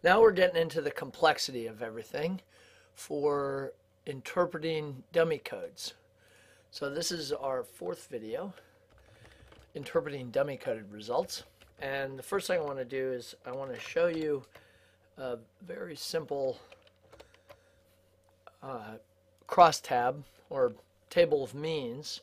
Now we're getting into the complexity of everything for interpreting dummy codes. So this is our fourth video, interpreting dummy coded results. And the first thing I want to do is I want to show you a very simple crosstab or table of means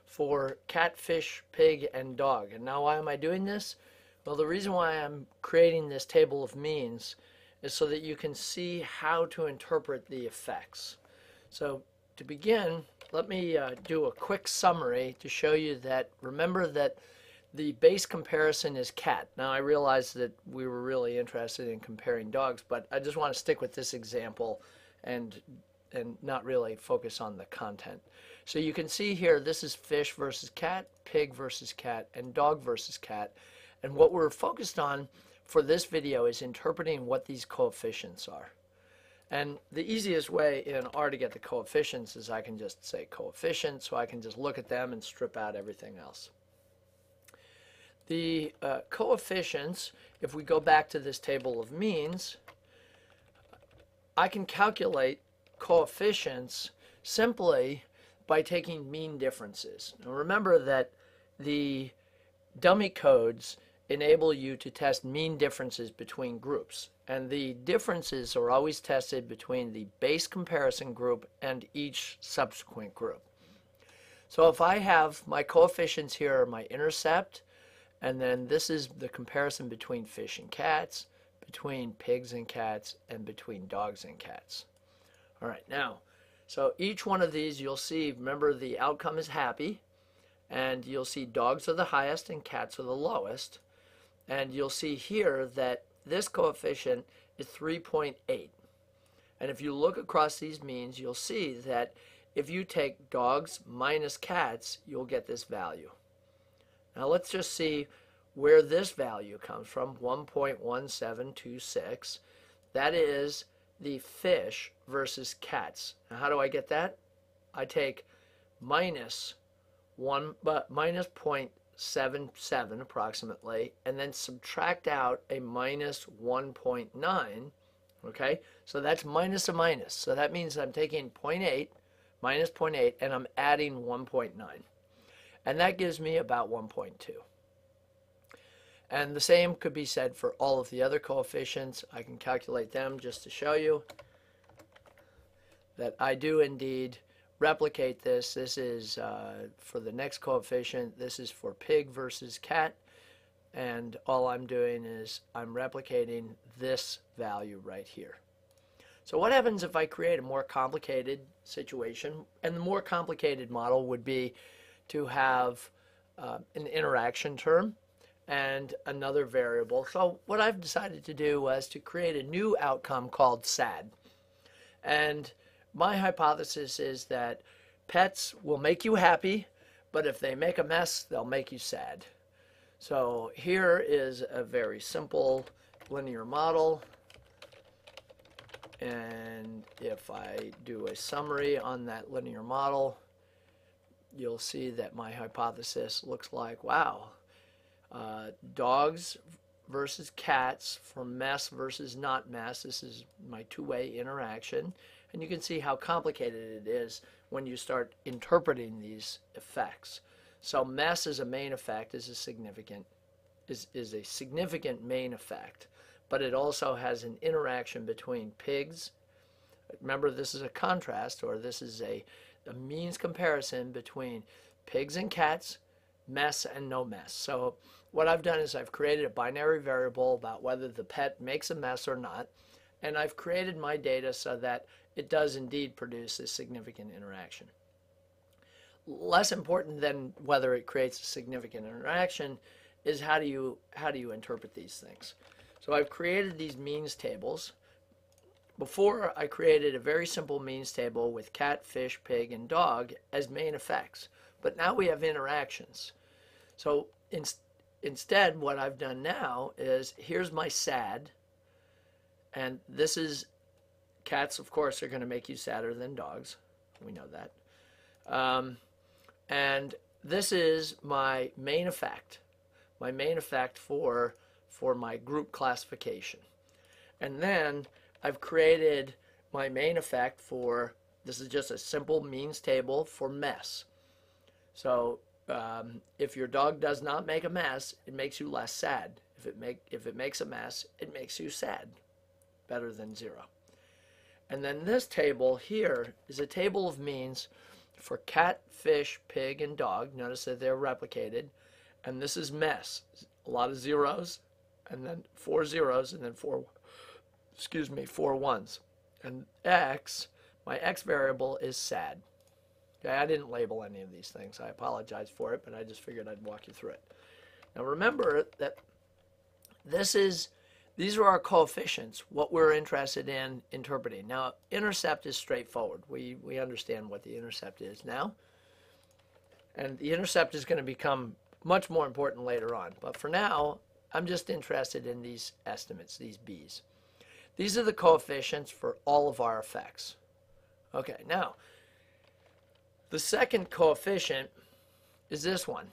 for cat, fish, pig, and dog. And now why am I doing this? Well, the reason why I'm creating this table of means is so that you can see how to interpret the effects. So to begin, let me do a quick summary to show you that, remember that the base comparison is cat. Now I realize that we were really interested in comparing dogs, but I just want to stick with this example and not really focus on the content. So you can see here, this is fish versus cat, pig versus cat, and dog versus cat. And what we're focused on for this video is interpreting what these coefficients are. And the easiest way in R to get the coefficients is I can just say coefficient, so I can just look at them and strip out everything else. The coefficients, if we go back to this table of means, I can calculate coefficients simply by taking mean differences. Now remember that the dummy codes enable you to test mean differences between groups, and the differences are always tested between the base comparison group and each subsequent group. So if I have my coefficients here are my intercept, and then this is the comparison between fish and cats, between pigs and cats, and between dogs and cats. All right, now, so each one of these you'll see, remember the outcome is happy, and you'll see dogs are the highest and cats are the lowest. And you'll see here that this coefficient is 3.8. And if you look across these means, you'll see that if you take dogs minus cats, you'll get this value. Now let's just see where this value comes from, 1.1726. That is the fish versus cats. Now how do I get that? I take minus 0.77 approximately, and then subtract out a minus 1.9. Okay, so that's minus a minus. So that means I'm taking 0.8 minus 0.8 and I'm adding 1.9. And that gives me about 1.2. And the same could be said for all of the other coefficients. I can calculate them just to show you that I do indeed replicate this. This is for the next coefficient. This is for pig versus cat. And all I'm doing is I'm replicating this value right here. So what happens if I create a more complicated situation? And the more complicated model would be to have an interaction term and another variable. So what I've decided to do was to create a new outcome called SAD. And my hypothesis is that pets will make you happy, but if they make a mess, they'll make you sad. So here is a very simple linear model. And if I do a summary on that linear model, you'll see that my hypothesis looks like, wow, dogs versus cats for mess versus not mess. This is my two-way interaction. And you can see how complicated it is when you start interpreting these effects. So mess as a main effect is a significant main effect, but it also has an interaction between pigs. Remember, this is a contrast, or this is a means comparison between pigs and cats, mess and no mess. So what I've done is I've created a binary variable about whether the pet makes a mess or not, and I've created my data so that it does indeed produce a significant interaction. Less important than whether it creates a significant interaction is how do you interpret these things. So I've created these means tables. Before, I created a very simple means table with cat, fish, pig, and dog as main effects. But now we have interactions. So instead, what I've done now is, here's my SAD. And this is, cats, of course, are going to make you sadder than dogs. We know that. And this is my main effect for my group classification. And then I've created my main effect for, this is just a simple means table for mess. So if your dog does not make a mess, it makes you less sad. If it makes a mess, it makes you sad. Better than 0. And then this table here is a table of means for cat, fish, pig, and dog. Notice that they're replicated. And this is mess. A lot of zeros, and then 4 zeros, and then 4 ones. And x, my x variable is sad. Okay, I didn't label any of these things. I apologize for it, but I just figured I'd walk you through it. Now remember that these are our coefficients, what we're interested in interpreting. Now, intercept is straightforward. We understand what the intercept is now. And the intercept is going to become much more important later on. But for now, I'm just interested in these estimates, these b's. These are the coefficients for all of our effects. Okay, now, the second coefficient is this one.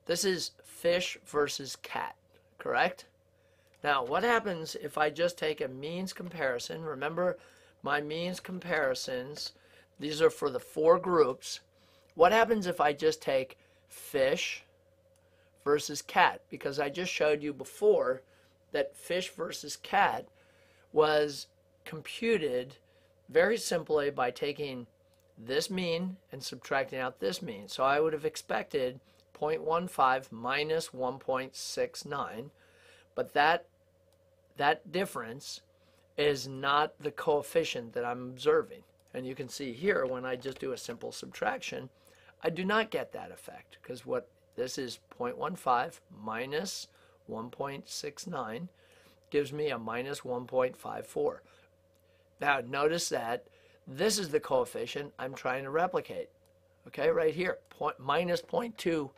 This is fish versus cat, correct? Now, what happens if I just take a means comparison? Remember, my means comparisons, these are for the 4 groups. What happens if I just take fish versus cat? Because I just showed you before that fish versus cat was computed very simply by taking this mean and subtracting out this mean. So I would have expected 0.15 minus 1.69, but that difference is not the coefficient that I'm observing. And you can see here, when I just do a simple subtraction, I do not get that effect, because what this is 0.15 minus 1.69 gives me a minus 1.54. Now notice that this is the coefficient I'm trying to replicate. Okay, right here, minus 0.22.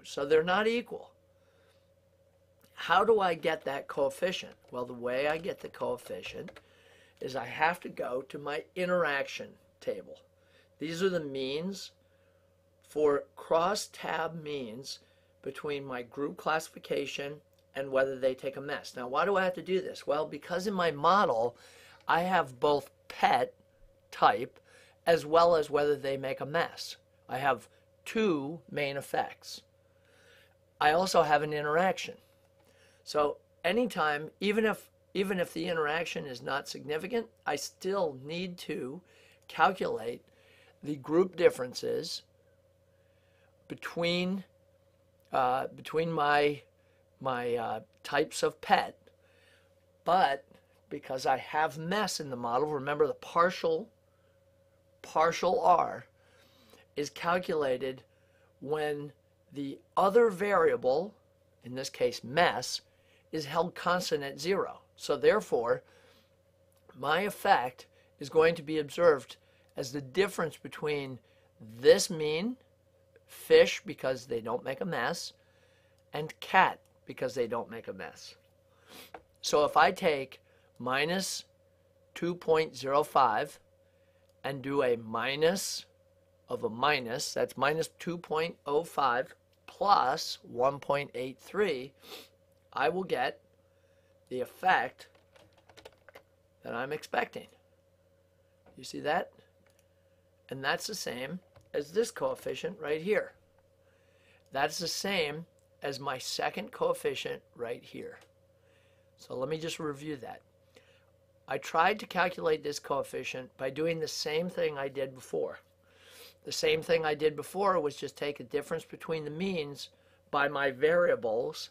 So they're not equal. How do I get that coefficient? Well, the way I get the coefficient is I have to go to my interaction table. These are the means for cross-tab means between my group classification and whether they take a mess. Now, why do I have to do this? Well, because in my model, I have both pet type as well as whether they make a mess. I have 2 main effects. I also have an interaction. So anytime, even if the interaction is not significant, I still need to calculate the group differences between my types of pet. But because I have mess in the model, remember the partial R is calculated when the other variable, in this case mess, is held constant at 0. So therefore, my effect is going to be observed as the difference between this mean, fish because they don't make a mess, and cat because they don't make a mess. So if I take minus 2.05 and do a minus of a minus, that's minus 2.05 plus 1.83, I will get the effect that I'm expecting. You see that? And that's the same as this coefficient right here. That's the same as my second coefficient right here. So let me just review that. I tried to calculate this coefficient by doing the same thing I did before. The same thing I did before was just take the difference between the means by my variables,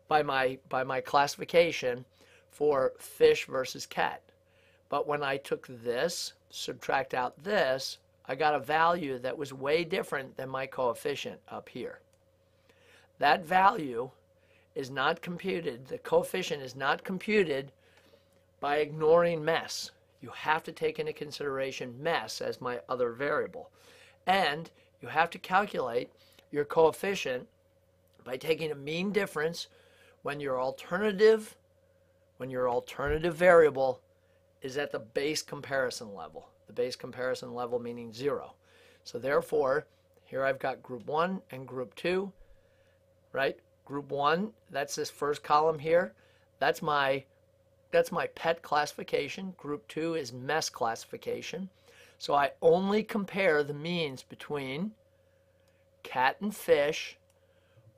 by my classification for fish versus cat. But when I took this, subtract out this, I got a value that was way different than my coefficient up here. That value is not computed, the coefficient is not computed by ignoring mess. You have to take into consideration mess as my other variable. And you have to calculate your coefficient by taking a mean difference when your alternative variable is at the base comparison level. The base comparison level meaning 0. So therefore, here I've got group 1 and group 2, right? Group 1, that's this first column here. That's my that's my pet classification. Group 2 is mess classification. So I only compare the means between cat and fish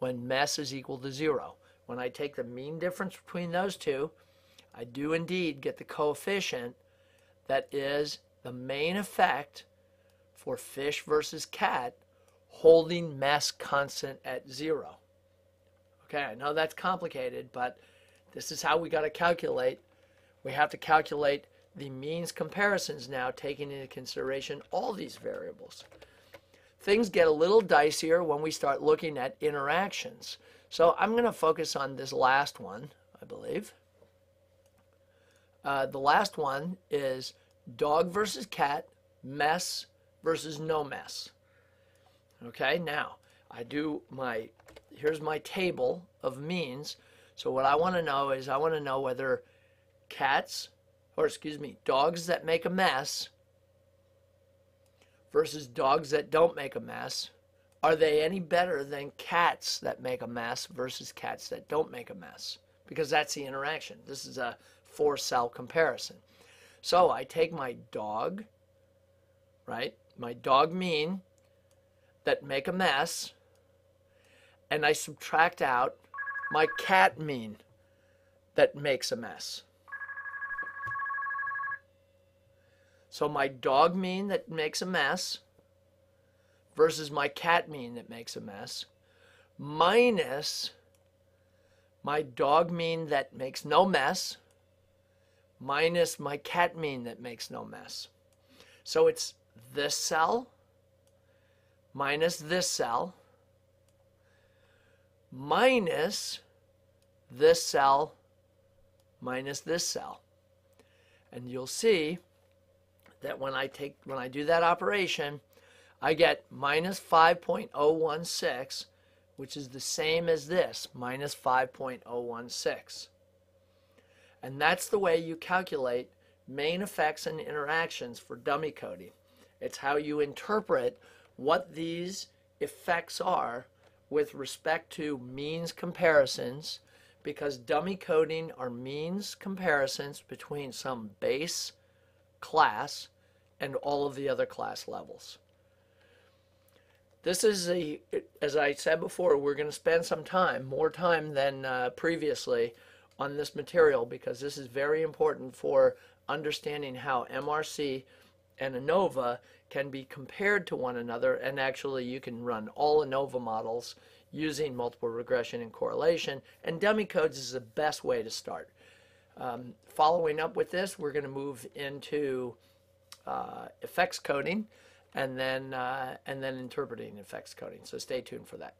when mess is equal to 0. When I take the mean difference between those two, I do indeed get the coefficient that is the main effect for fish versus cat holding mess constant at 0. Okay, I know that's complicated, but this is how we got to calculate. We have to calculate the means comparisons now, taking into consideration all these variables. Things get a little dicier when we start looking at interactions. So I'm going to focus on this last one, I believe. The last one is dog versus cat, mess versus no mess. Okay, now here's my table of means. So what I want to know is I want to know whether dogs that make a mess versus dogs that don't make a mess, are they any better than cats that make a mess versus cats that don't make a mess? Because that's the interaction. This is a 4-cell comparison. So I take my dog, right? My dog mean that make a mess, and I subtract out my cat mean that makes a mess. So my dog mean that makes a mess versus my cat mean that makes a mess, minus my dog mean that makes no mess, minus my cat mean that makes no mess. So it's this cell minus this cell minus this cell minus this cell. And you'll see that when I do that operation, I get minus 5.016, which is the same as this, minus 5.016. And that's the way you calculate main effects and interactions for dummy coding. It's how you interpret what these effects are with respect to means comparisons, because dummy coding are means comparisons between some base class and all of the other class levels. This is as I said before, we're going to spend some time, more time than previously, on this material, because this is very important for understanding how MRC and ANOVA can be compared to one another, and actually you can run all ANOVA models using multiple regression and correlation, and dummy codes is the best way to start. Following up with this, we're going to move into effects coding and then interpreting effects coding. So stay tuned for that.